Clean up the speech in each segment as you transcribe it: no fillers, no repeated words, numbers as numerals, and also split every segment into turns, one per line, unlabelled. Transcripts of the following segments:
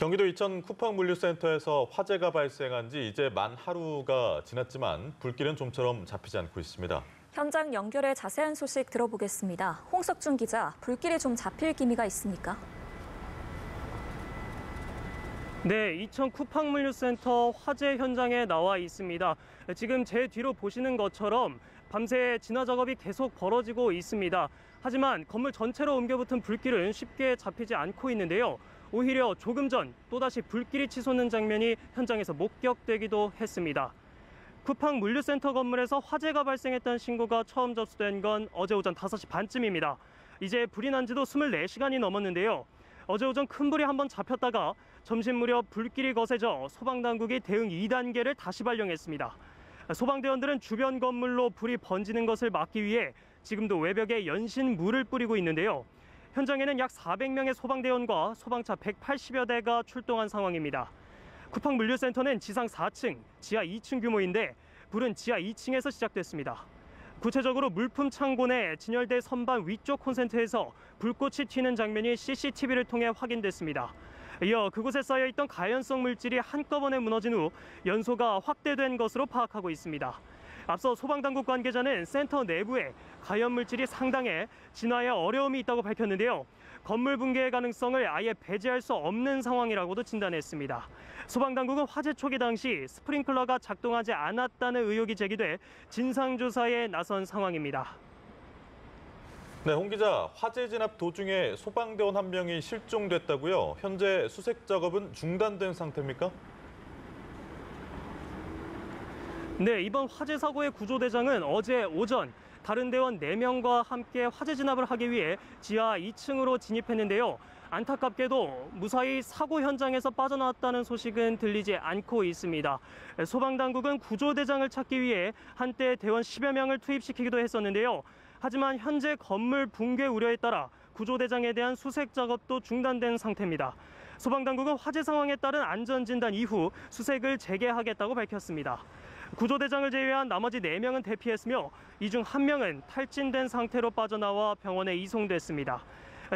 경기도 이천 쿠팡물류센터에서 화재가 발생한 지 이제 만 하루가 지났지만 불길은 좀처럼 잡히지 않고 있습니다.
현장 연결해 자세한 소식 들어보겠습니다. 홍석준 기자, 불길이 좀 잡힐 기미가 있습니까?
네, 이천 쿠팡물류센터 화재 현장에 나와 있습니다. 지금 제 뒤로 보시는 것처럼 밤새 진화 작업이 계속 벌어지고 있습니다. 하지만 건물 전체로 옮겨붙은 불길은 쉽게 잡히지 않고 있는데요. 오히려 조금 전 또다시 불길이 치솟는 장면이 현장에서 목격되기도 했습니다. 쿠팡 물류센터 건물에서 화재가 발생했다는 신고가 처음 접수된 건 어제 오전 5시 반쯤입니다. 이제 불이 난 지도 24시간이 넘었는데요. 어제 오전 큰 불이 한번 잡혔다가 점심 무렵 불길이 거세져 소방당국이 대응 2단계를 다시 발령했습니다. 소방대원들은 주변 건물로 불이 번지는 것을 막기 위해 지금도 외벽에 연신 물을 뿌리고 있는데요. 현장에는 약 400명의 소방대원과 소방차 180여 대가 출동한 상황입니다. 쿠팡 물류센터는 지상 4층, 지하 2층 규모인데 불은 지하 2층에서 시작됐습니다. 구체적으로 물품 창고 내 진열대 선반 위쪽 콘센트에서 불꽃이 튀는 장면이 CCTV를 통해 확인됐습니다. 이어 그곳에 쌓여있던 가연성 물질이 한꺼번에 무너진 후 연소가 확대된 것으로 파악하고 있습니다. 앞서 소방당국 관계자는 센터 내부에 가연 물질이 상당해 진화에 어려움이 있다고 밝혔는데요. 건물 붕괴의 가능성을 아예 배제할 수 없는 상황이라고도 진단했습니다. 소방당국은 화재 초기 당시 스프링클러가 작동하지 않았다는 의혹이 제기돼 진상조사에 나선 상황입니다.
네, 홍 기자, 화재 진압 도중에 소방대원 한 명이 실종됐다고요? 현재 수색 작업은 중단된 상태입니까?
네, 이번 화재 사고의 구조대장은 어제 오전 다른 대원 4명과 함께 화재 진압을 하기 위해 지하 2층으로 진입했는데요. 안타깝게도 무사히 사고 현장에서 빠져나왔다는 소식은 들리지 않고 있습니다. 소방당국은 구조대장을 찾기 위해 한때 대원 10여 명을 투입시키기도 했었는데요. 하지만 현재 건물 붕괴 우려에 따라 구조대장에 대한 수색 작업도 중단된 상태입니다. 소방당국은 화재 상황에 따른 안전진단 이후 수색을 재개하겠다고 밝혔습니다. 구조대장을 제외한 나머지 4명은 대피했으며 이 중 1명은 탈진된 상태로 빠져나와 병원에 이송됐습니다.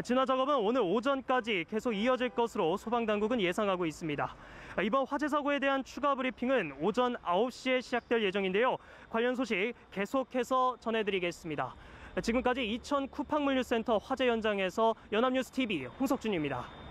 진화 작업은 오늘 오전까지 계속 이어질 것으로 소방당국은 예상하고 있습니다. 이번 화재 사고에 대한 추가 브리핑은 오전 9시에 시작될 예정인데요. 관련 소식 계속해서 전해드리겠습니다. 지금까지 이천 쿠팡물류센터 화재 현장에서 연합뉴스TV 홍석준입니다.